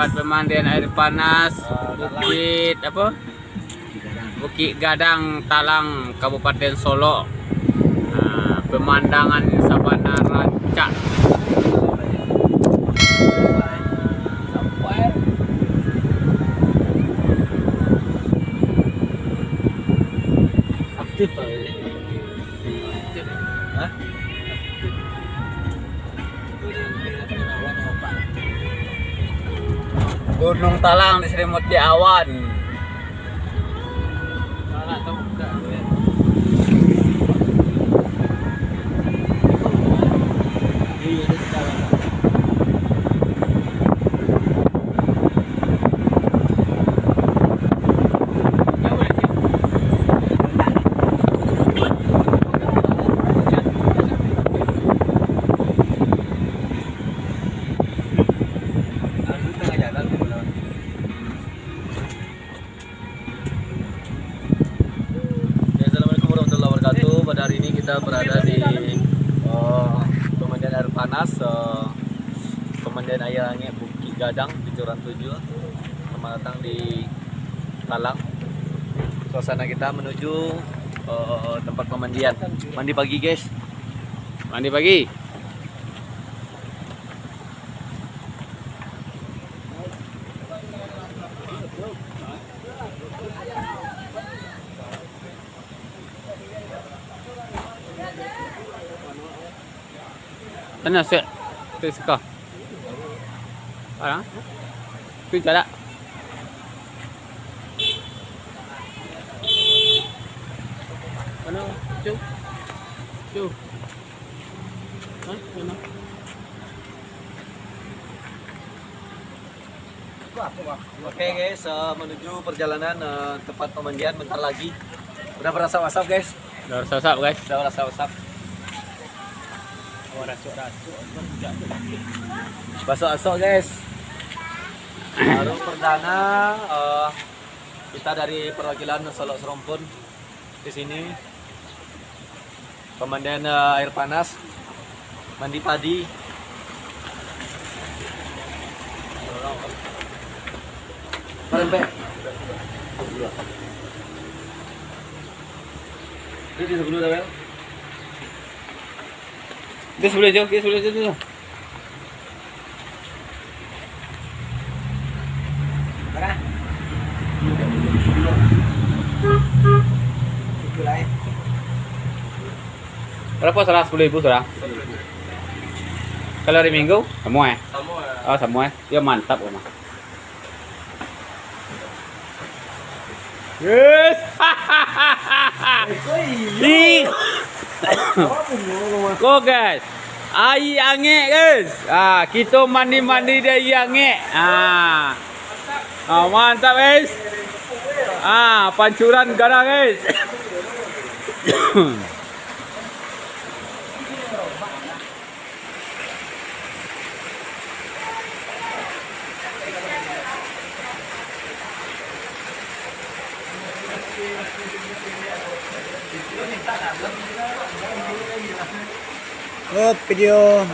tempat pemandian air panas Bukit apa? Bukit Gadang, Talang, Kabupaten Solo. Nah, pemandangan sabana rancak. Aktif. Hah? Gunung Talang diselimuti awan. Pada hari ini kita berada di pemandian air panas, pemandian air hangat Bukit Gadang di Joran 7. Selamat datang di Talang. Suasana kita menuju tempat pemandian. Mandi pagi guys. Mandi pagi. Mana set? Tu suka. Mana? Tu jalan. Mana? Cu. Cu. Hah? Mana? Oke guys, menuju perjalanan tempat pemandian bentar lagi. Udah berasa wasap guys? Dah sasap guys. Udah berasa wasap. Basok-basok guys. Baru perdana kita dari perwakilan Solo Serompun di sini. Pemandian air panas, mandi padi. Parempe. Ini di sebelah Dawel. Dia sebelah jauh. Mana? Berapa salah 10.000 salah? Kalau hari Minggu semua ya? Semua. Oh semua ya? Ya mantap emang. Yes. Kok guys, air angin guys. Kita mandi dari angin. Mantap guys. Pancuran garang guys. Video.